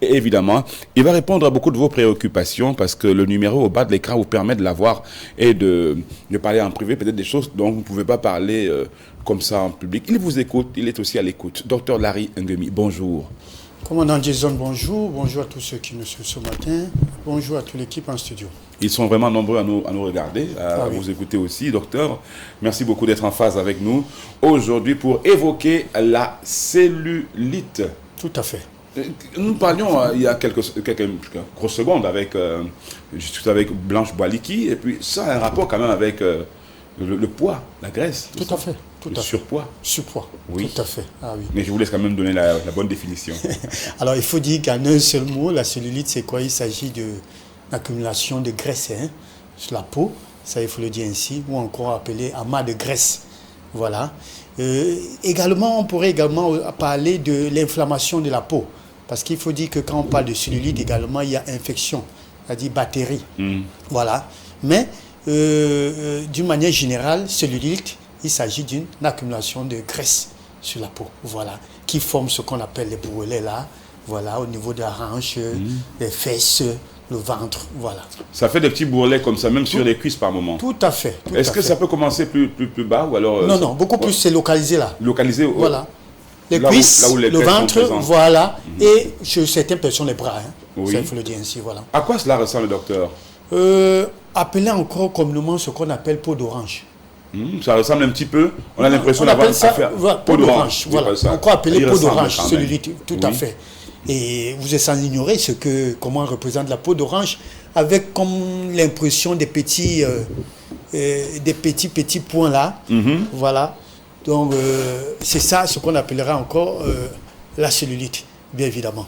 Et évidemment, il va répondre à beaucoup de vos préoccupations parce que le numéro au bas de l'écran vous permet de l'avoir et de parler en privé, peut-être des choses dont vous ne pouvez pas parler comme ça en public. Il vous écoute, il est aussi à l'écoute. Docteur Larry Ngemi, bonjour. Commandant Jason, bonjour. Bonjour à tous ceux qui nous suivent ce matin. Bonjour à toute l'équipe en studio. Ils sont vraiment nombreux à nous regarder, à vous écouter aussi, docteur. Merci beaucoup d'être en phase avec nous aujourd'hui pour évoquer la cellulite. Tout à fait. Nous parlions il y a quelques grosses secondes avec Blanche Boaliki, et puis ça a un rapport quand même avec le poids, la graisse. Tout à fait. Le surpoids. Surpoids, oui. Tout à fait. Ah, oui. Mais je vous laisse quand même donner la bonne définition. Alors, il faut dire qu'en un seul mot, la cellulite, c'est quoi? Il s'agit d'une accumulation de graisse sur la peau, ça il faut le dire ainsi, ou encore appelé amas de graisse. Voilà. Également, on pourrait également parler de l'inflammation de la peau, parce qu'il faut dire que quand on parle de cellulite également, il y a infection, c'est-à-dire bactéries. Voilà. Mais, d'une manière générale, cellulite, il s'agit d'une accumulation de graisse sur la peau, voilà, qui forme ce qu'on appelle les bourrelets là, voilà, au niveau de la hanche, les fesses, le ventre, voilà. Ça fait des petits bourrelets comme ça, même sur les cuisses par moment. Tout à fait. Est-ce que ça peut commencer plus bas ou alors Non, beaucoup plus, c'est localisé là. Localisé voilà. Les cuisses, là où les le ventre, voilà, et chez certaines personnes les bras, ça il faut le dire ainsi, voilà. À quoi cela ressemble, docteur? Appelé encore communément ce qu'on appelle peau d'orange. Ça ressemble un petit peu, on a l'impression d'avoir affaire peau d'orange, voilà. Encore appelé peau d'orange, cellulite, tout à fait. Et vous êtes sans ignorer comment représente la peau d'orange, avec comme l'impression des petits points là, voilà. Donc c'est ça ce qu'on appellera encore la cellulite, bien évidemment.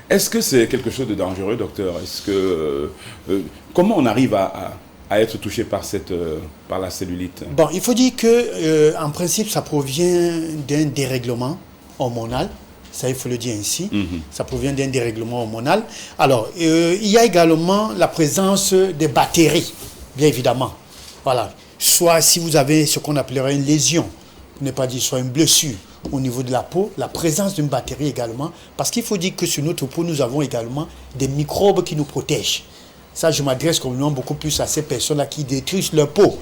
Est-ce que c'est quelque chose de dangereux, docteur? Est-ce que comment on arrive à être touché par la cellulite? Bon, il faut dire que en principe, ça provient d'un dérèglement hormonal. Ça, il faut le dire ainsi. Ça provient d'un dérèglement hormonal. Alors, il y a également la présence des bactéries, bien évidemment. Voilà. Soit si vous avez ce qu'on appellerait une lésion, pour ne pas dire soit une blessure au niveau de la peau, la présence d'une bactérie également. Parce qu'il faut dire que sur notre peau, nous avons également des microbes qui nous protègent. Ça, je m'adresse communément beaucoup plus à ces personnes-là qui détruisent leur peau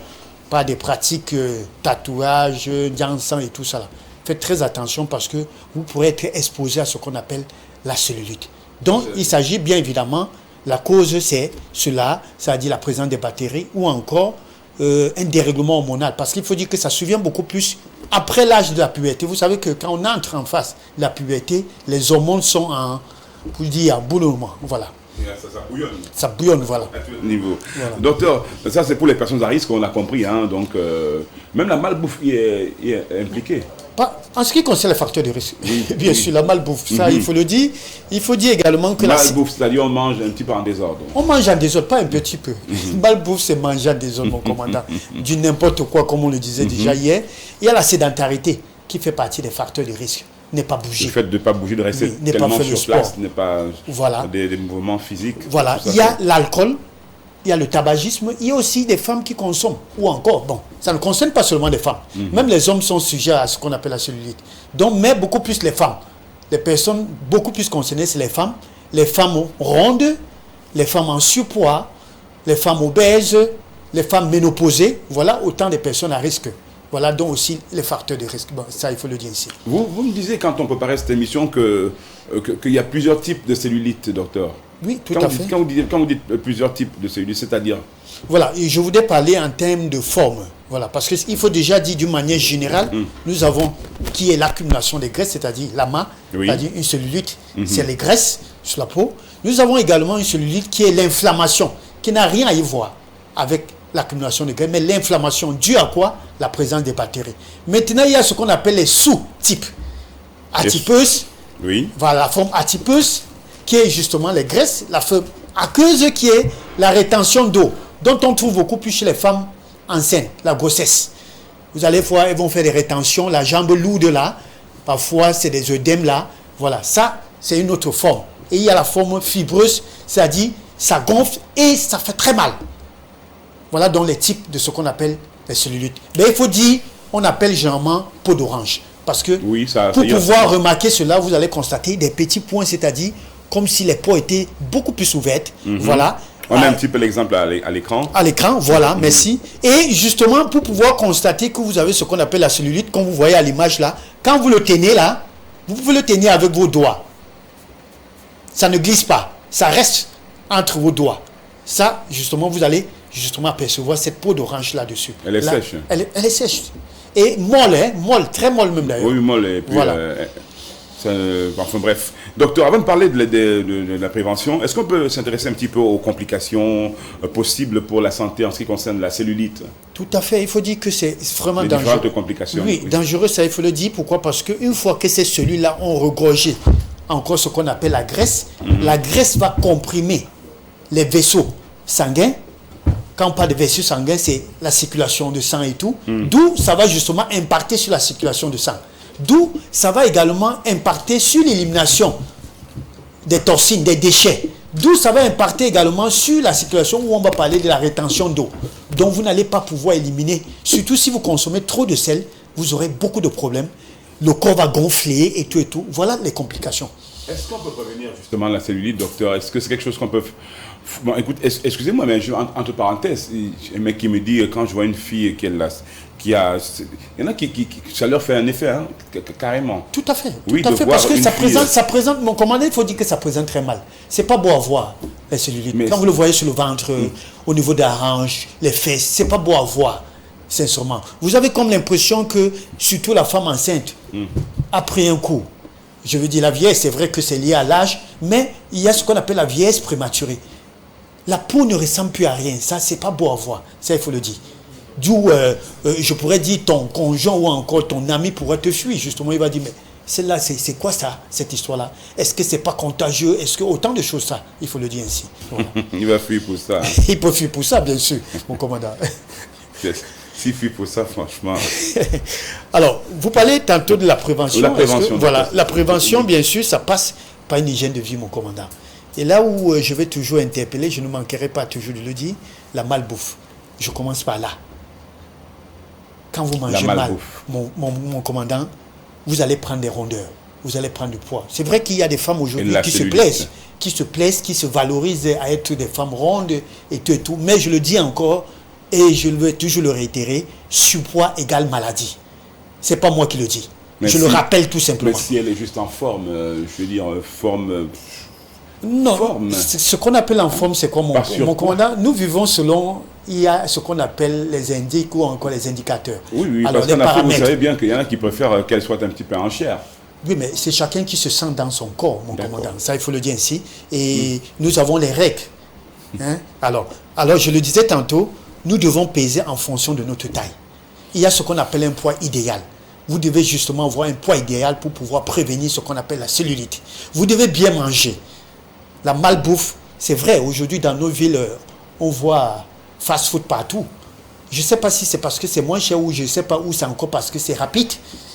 par des pratiques tatouages, d'encens et tout ça. Là. Faites très attention parce que vous pourrez être exposé à ce qu'on appelle la cellulite. Donc, il s'agit bien évidemment, la cause c'est cela, c'est-à-dire la présence des bactéries ou encore un dérèglement hormonal. Parce qu'il faut dire que ça survient beaucoup plus après l'âge de la puberté. Vous savez que quand on entre en face de la puberté, les hormones sont en bouillonnement. Voilà. Ça bouillonne. Ça bouillonne, voilà. À tout niveau. Voilà. Docteur, ça c'est pour les personnes à risque, on a compris. Donc, même la malbouffe y est impliquée. En ce qui concerne les facteurs de risque, bien sûr, la malbouffe, ça il faut le dire. Il faut dire également que malbouffe, c'est-à-dire on mange un petit peu en désordre. On mange en désordre, pas un petit peu. Malbouffe, c'est manger en désordre, mon commandant. Du n'importe quoi, comme on le disait déjà hier. Il y a la sédentarité qui fait partie des facteurs de risque. Ne pas bouger. Le fait de ne pas bouger, de rester tellement sur place, ne pas des mouvements physiques. Voilà, il y a l'alcool, il y a le tabagisme, il y a aussi des femmes qui consomment. Ou encore, bon, ça ne concerne pas seulement les femmes. Même les hommes sont sujets à ce qu'on appelle la cellulite. Donc, mais beaucoup plus les femmes. Les personnes beaucoup plus concernées, c'est les femmes rondes, les femmes en surpoids, les femmes obèses, les femmes ménopausées. Voilà autant de personnes à risque. Voilà donc aussi les facteurs de risque. Bon, ça, il faut le dire ici. Vous me disiez quand on préparait cette émission qu'il y a plusieurs types de cellulite, docteur. Oui, tout à fait. Quand vous dites plusieurs types de cellulite, c'est-à-dire? Voilà, et je voudrais parler en termes de forme. Voilà, parce qu'il faut déjà dire d'une manière générale, nous avons qui est l'accumulation des graisses, c'est-à-dire l'amas, c'est-à-dire une cellulite, c'est les graisses sur la peau. Nous avons également une cellulite qui est l'inflammation, qui n'a rien à y voir avec l'accumulation de graisse, mais l'inflammation due à quoi? La présence des bactéries. Maintenant, il y a ce qu'on appelle les sous-types. Atypeuse, voilà la forme atypeuse, qui est justement les graisses, la forme aqueuse qui est la rétention d'eau, dont on trouve beaucoup plus chez les femmes enceintes, la grossesse. Vous allez voir, elles vont faire des rétentions, la jambe lourde là, parfois c'est des œdèmes là, voilà, ça c'est une autre forme. Et il y a la forme fibreuse, c'est-à-dire ça gonfle et ça fait très mal. Voilà donc les types de ce qu'on appelle les cellulites. Mais il faut dire, on appelle généralement peau d'orange. Parce que pour pouvoir remarquer cela, vous allez constater des petits points, c'est-à-dire comme si les peaux étaient beaucoup plus ouvertes. Voilà. On a un petit peu l'exemple à l'écran. À l'écran, voilà, merci. Et justement, pour pouvoir constater que vous avez ce qu'on appelle la cellulite, comme vous voyez à l'image là, quand vous le tenez là, vous pouvez le tenir avec vos doigts. Ça ne glisse pas, ça reste entre vos doigts. Ça, justement, vous allez justement apercevoir cette peau d'orange là-dessus. Elle est sèche. Elle est sèche. Et molle, hein, molle, très molle même d'ailleurs. Oui, molle. Et puis, voilà. Enfin bref. Docteur, avant de parler de la prévention, est-ce qu'on peut s'intéresser un petit peu aux complications possibles pour la santé en ce qui concerne la cellulite? Tout à fait. Il faut dire que c'est vraiment les dangereux. Différentes complications. Oui, dangereux, ça il faut le dire. Pourquoi? Parce qu'une fois que ces cellules-là ont regorgé encore ce qu'on appelle la graisse, la graisse va comprimer les vaisseaux sanguins. Quand on parle de vaisseaux sanguins, c'est la circulation de sang et tout. D'où ça va justement impacter sur la circulation de sang. D'où ça va également impacter sur l'élimination des toxines, des déchets. D'où ça va impacter également sur la circulation où on va parler de la rétention d'eau. Donc vous n'allez pas pouvoir éliminer. Surtout si vous consommez trop de sel, vous aurez beaucoup de problèmes. Le corps va gonfler et tout et tout. Voilà les complications. Est-ce qu'on peut prévenir justement la cellulite, docteur? Est-ce que c'est quelque chose qu'on peut... Bon, écoute, excusez-moi, mais entre parenthèses, un mec qui me dit, quand je vois une fille qui a... Il y en a qui ça leur fait un effet, hein, carrément. Tout à fait. Oui, tout à fait, parce que ça présente, mon commandant, il faut dire que ça présente très mal. C'est pas beau à voir, la cellulite. Mais quand vous le voyez sur le ventre, au niveau de la hanche, les fesses, c'est pas beau à voir, sincèrement. Vous avez comme l'impression que, surtout la femme enceinte, après un coup, je veux dire, la vieillesse, c'est vrai que c'est lié à l'âge, mais il y a ce qu'on appelle la vieillesse prématurée. La peau ne ressemble plus à rien. Ça, c'est pas beau à voir. Ça, il faut le dire. D'où, je pourrais dire, ton conjoint ou encore ton ami pourrait te fuir. Justement, il va dire, mais celle-là, c'est quoi ça, cette histoire-là? Est-ce que c'est pas contagieux? Est-ce que autant de choses, ça? Il faut le dire ainsi. Voilà. Il va fuir pour ça. Il peut fuir pour ça, bien sûr, mon commandant. S'il fuit pour ça, franchement. Alors, vous parlez tantôt de la prévention. La prévention. Voilà, la prévention, bien sûr, ça passe par une hygiène de vie, mon commandant. Et là où je vais toujours interpeller, je ne manquerai pas toujours de le dire, la malbouffe. Je commence par là. Quand vous mangez mal, mon commandant, vous allez prendre des rondeurs, vous allez prendre du poids. C'est vrai qu'il y a des femmes aujourd'hui qui se plaisent, qui se valorisent à être des femmes rondes et tout et tout. Mais je le dis encore, et je vais toujours le réitérer, surpoids égale maladie. C'est pas moi qui le dis. Mais je le rappelle tout simplement. Mais si elle est juste en forme, je veux dire, forme... Non, ce qu'on appelle en forme, c'est quoi mon commandant? Nous vivons selon, il y a ce qu'on appelle les indices ou encore les indicateurs. Oui, alors, parce qu'en Afrique, vous savez bien qu'il y en a qui préfèrent qu'elle soit un petit peu en chair. Oui, mais c'est chacun qui se sent dans son corps, mon commandant. Ça, il faut le dire ainsi. Et nous avons les règles. Hein? Alors, je le disais tantôt, nous devons peser en fonction de notre taille. Il y a ce qu'on appelle un poids idéal. Vous devez justement avoir un poids idéal pour pouvoir prévenir ce qu'on appelle la cellulite. Vous devez bien manger. La malbouffe, c'est vrai, aujourd'hui dans nos villes, on voit fast-food partout. Je ne sais pas si c'est parce que c'est moins cher ou je ne sais pas où c'est encore parce que c'est rapide.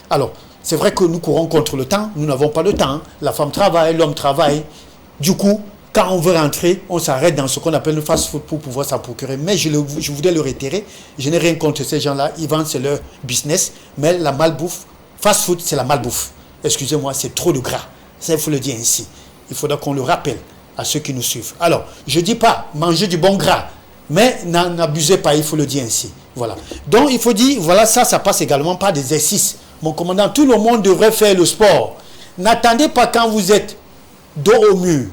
Alors, c'est vrai que nous courons contre le temps, nous n'avons pas le temps. Hein. La femme travaille, l'homme travaille. Du coup, quand on veut rentrer, on s'arrête dans ce qu'on appelle le fast-food pour pouvoir s'en procurer. Mais je voudrais le réitérer, je n'ai rien contre ces gens-là, ils vendent, c'est leur business. Mais la malbouffe, fast-food, c'est la malbouffe. Excusez-moi, c'est trop de gras. Ça, il faut le dire ainsi. Il faudra qu'on le rappelle à ceux qui nous suivent. Alors, je ne dis pas manger du bon gras, mais n'abusez pas, il faut le dire ainsi. Voilà. Donc, il faut dire, voilà, ça passe également par des exercices. Mon commandant, tout le monde devrait faire le sport. N'attendez pas quand vous êtes dos au mur.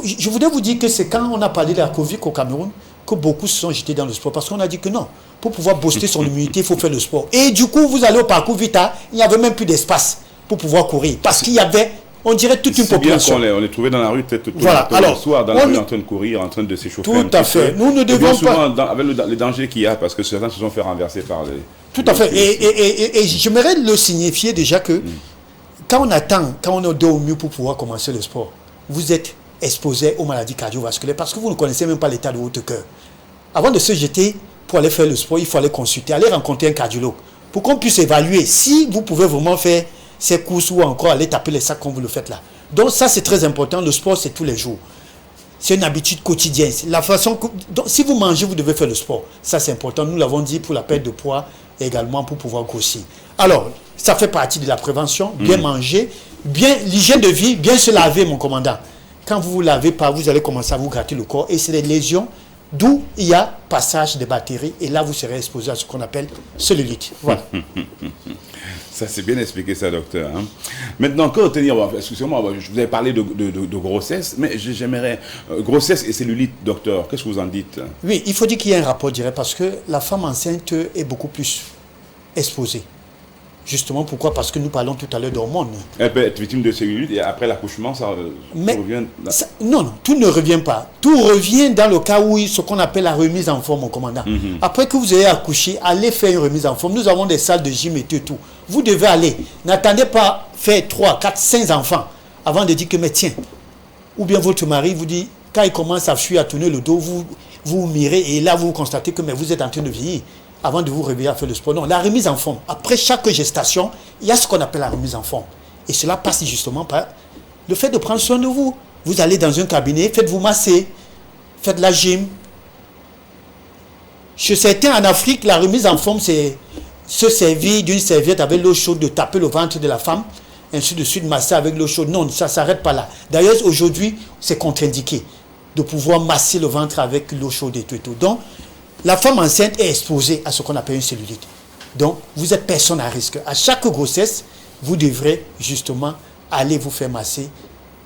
Je voudrais vous dire que c'est quand on a parlé de la Covid au Cameroun que beaucoup se sont jetés dans le sport. Parce qu'on a dit que non, pour pouvoir booster son immunité, il faut faire le sport. Et du coup, vous allez au parcours Vita, il n'y avait même plus d'espace pour pouvoir courir. Parce qu'il y avait, on dirait, toute une population. Bien qu'on les trouvait dans la rue, peut-être tout le soir, dans la rue, en train de courir, en train de s'échauffer. Tout à fait. Nous ne devons pas... avec les dangers qu'il y a, parce que certains se sont fait renverser par les... Tout à fait. Et j'aimerais le signifier déjà que quand on attend, quand on est dos au mur pour pouvoir commencer le sport, vous êtes exposé aux maladies cardiovasculaires parce que vous ne connaissez même pas l'état de votre cœur. Avant de se jeter pour aller faire le sport, il faut aller consulter, aller rencontrer un cardiologue pour qu'on puisse évaluer si vous pouvez vraiment faire ces courses ou encore aller taper les sacs comme vous le faites là. Donc ça, c'est très important. Le sport, c'est tous les jours. C'est une habitude quotidienne. La façon que, donc, si vous mangez, vous devez faire le sport. Ça, c'est important. Nous l'avons dit pour la perte de poids et également pour pouvoir grossir. Alors, Ça fait partie de la prévention. Bien manger, bien l'hygiène de vie, bien se laver, mon commandant. Quand vous ne vous lavez pas, vous allez commencer à vous gratter le corps et c'est des lésions d'où il y a passage des bactéries et là vous serez exposé à ce qu'on appelle cellulite. Voilà. Ça, c'est bien expliqué, ça, docteur. Hein. Maintenant, que retenir, excusez-moi, je vous avais parlé de grossesse, mais j'aimerais. Grossesse et cellulite, docteur, qu'est-ce que vous en dites? Oui, il faut dire qu'il y a un rapport direct parce que la femme enceinte est beaucoup plus exposée. Justement, pourquoi? Parce que nous parlons tout à l'heure d'hormones. Elle peut être victime de cellulite et après l'accouchement, ça revient. Non, tout ne revient pas. Tout revient dans le cas où ce qu'on appelle la remise en forme, mon commandant. Après que vous ayez accouché, allez faire une remise en forme. Nous avons des salles de gym et tout. Vous devez aller. N'attendez pas faire 3, 4, 5 enfants avant de dire que, mais tiens, ou bien votre mari vous dit, quand il commence à fuir, à tourner le dos, vous mirez et là vous constatez que mais vous êtes en train de vieillir. Avant de vous réveiller à faire le sport. Non, la remise en forme. Après chaque gestation, il y a ce qu'on appelle la remise en forme. Et cela passe justement par le fait de prendre soin de vous. Vous allez dans un cabinet, faites-vous masser, faites la gym. Chez certains en Afrique, la remise en forme, c'est se servir d'une serviette avec l'eau chaude, de taper le ventre de la femme, ainsi de suite, masser avec l'eau chaude. Non, ça ne s'arrête pas là. D'ailleurs, aujourd'hui, c'est contre-indiqué de pouvoir masser le ventre avec l'eau chaude et tout et tout. Donc, la femme enceinte est exposée à ce qu'on appelle une cellulite. Donc, vous êtes personne à risque. À chaque grossesse, vous devrez justement aller vous faire masser,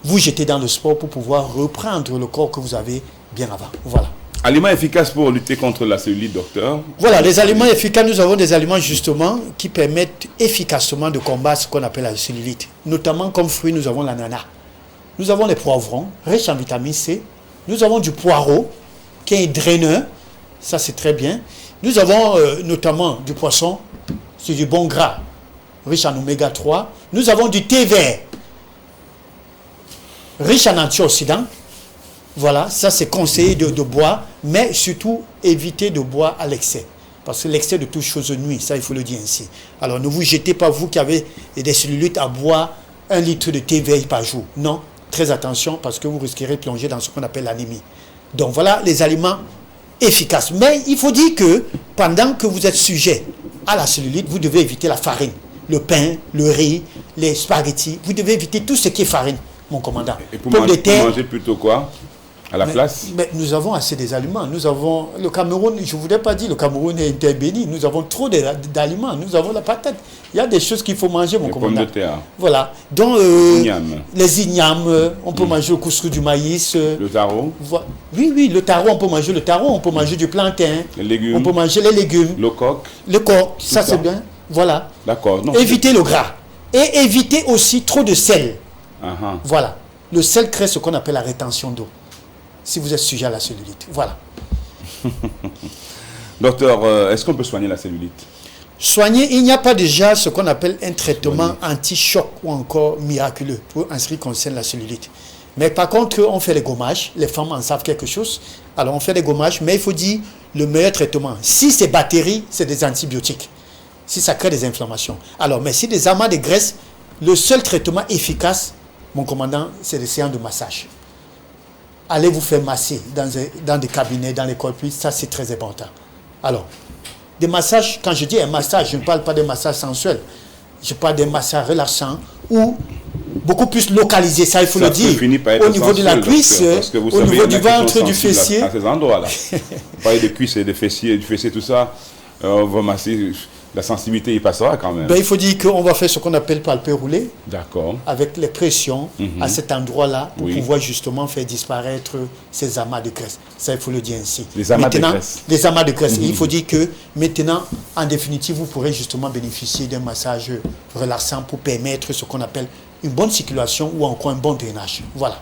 vous jeter dans le sport pour pouvoir reprendre le corps que vous avez bien avant. Voilà. Aliments efficaces pour lutter contre la cellulite, docteur? Voilà, les aliments efficaces, nous avons des aliments justement qui permettent efficacement de combattre ce qu'on appelle la cellulite. Notamment comme fruits, nous avons l'ananas. Nous avons les poivrons, riches en vitamine C. Nous avons du poireau, qui est draineur. Ça, c'est très bien. Nous avons notamment du poisson, c'est du bon gras, riche en oméga 3. Nous avons du thé vert, riche en antioxydants. Voilà, ça c'est conseillé de boire, mais surtout éviter de boire à l'excès. Parce que l'excès de toute chose nuit, ça il faut le dire ainsi. Alors ne vous jetez pas, vous qui avez des cellulites, à boire 1 litre de thé vert par jour. Non, très attention parce que vous risquerez de plonger dans ce qu'on appelle l'anémie. Donc voilà les aliments efficace. Mais il faut dire que pendant que vous êtes sujet à la cellulite, vous devez éviter la farine, le pain, le riz, les spaghettis. Vous devez éviter tout ce qui est farine, mon commandant. Et pour manger plutôt quoi? À la place? Mais nous avons assez des aliments. Nous avons le Cameroun, je ne voudrais pas dire le Cameroun est interbéni. Nous avons trop d'aliments. Nous avons la patate. Il y a des choses qu'il faut manger, mon commandant. Les pommes de terre. Voilà. Donc, les ignames, on peut manger le couscous du maïs. Le taro? Oui, le taro, on peut manger le taro. On peut manger du plantain. Les légumes. On peut manger les légumes. Le coq. Le coq, ça c'est bien. Voilà. D'accord. Éviter le gras. Et éviter aussi trop de sel. Voilà. Le sel crée ce qu'on appelle la rétention d'eau. Si vous êtes sujet à la cellulite. Voilà. Docteur, est-ce qu'on peut soigner la cellulite? Soigner, il n'y a pas déjà ce qu'on appelle un traitement anti-choc ou encore miraculeux pour en ce qui concerne la cellulite. Mais par contre, on fait les gommages. Les femmes en savent quelque chose. Alors, on fait les gommages, mais il faut dire le meilleur traitement. Si c'est bactéries, c'est des antibiotiques. Si ça crée des inflammations. Alors, mais si des amas de graisse, le seul traitement efficace, mon commandant, c'est des séances de massage. Allez vous faire masser dans des cabinets, dans les corpus, ça c'est très important. Alors, des massages, quand je dis un massage, je ne parle pas de massage sensuel. Je parle d'un massage relaxant ou beaucoup plus localisé, ça il faut le dire. Au niveau de la cuisse, au niveau du ventre, du fessier. À ces endroits-là. Vous parlez de cuisses et de fessiers, du fessier, tout ça. On va masser. La sensibilité y passera quand même. Ben, il faut dire qu'on va faire ce qu'on appelle palper rouler. D'accord. Avec les pressions à cet endroit-là pour pouvoir justement faire disparaître ces amas de graisse. Ça, il faut le dire ainsi. Les amas de graisse. Les amas de graisse. Il faut dire que maintenant, en définitive, vous pourrez justement bénéficier d'un massage relaxant pour permettre ce qu'on appelle une bonne circulation ou encore un bon drainage. Voilà.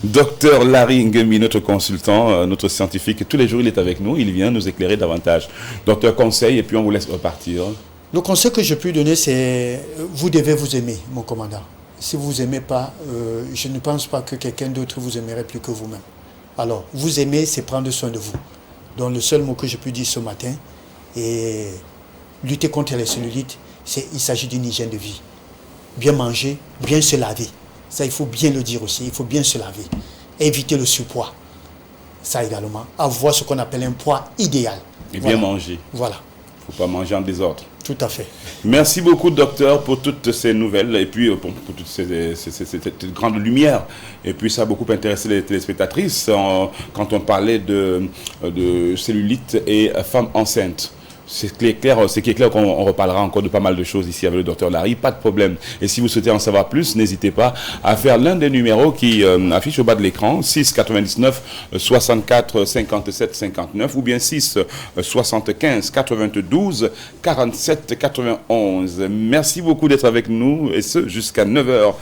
Docteur Larry Nguemi, notre consultant, notre scientifique, tous les jours il est avec nous, il vient nous éclairer davantage. Docteur, conseil et puis on vous laisse repartir. Le conseil que je peux donner, c'est vous devez vous aimer, mon commandant. Si vous vous aimez pas, je ne pense pas que quelqu'un d'autre vous aimerait plus que vous-même. Alors, vous aimer, c'est prendre soin de vous. Donc le seul mot que je peux dire ce matin, et lutter contre les cellulites, il s'agit d'une hygiène de vie. Bien manger, bien se laver. Ça, il faut bien le dire aussi. Il faut bien se laver. Éviter le surpoids. Ça également. Avoir ce qu'on appelle un poids idéal. Et bien manger. Voilà. faut pas manger en désordre. Tout à fait. Merci beaucoup, docteur, pour toutes ces nouvelles et puis pour toute cette grande lumière. Et puis ça a beaucoup intéressé les téléspectatrices quand on parlait de cellulite et femmes enceintes. C'est clair qu'on reparlera encore de pas mal de choses ici avec le docteur Larry, pas de problème. Et si vous souhaitez en savoir plus, n'hésitez pas à faire l'un des numéros qui affiche au bas de l'écran, 6 99 64 57 59 ou bien 6 75 92 47 91. Merci beaucoup d'être avec nous et ce jusqu'à 9h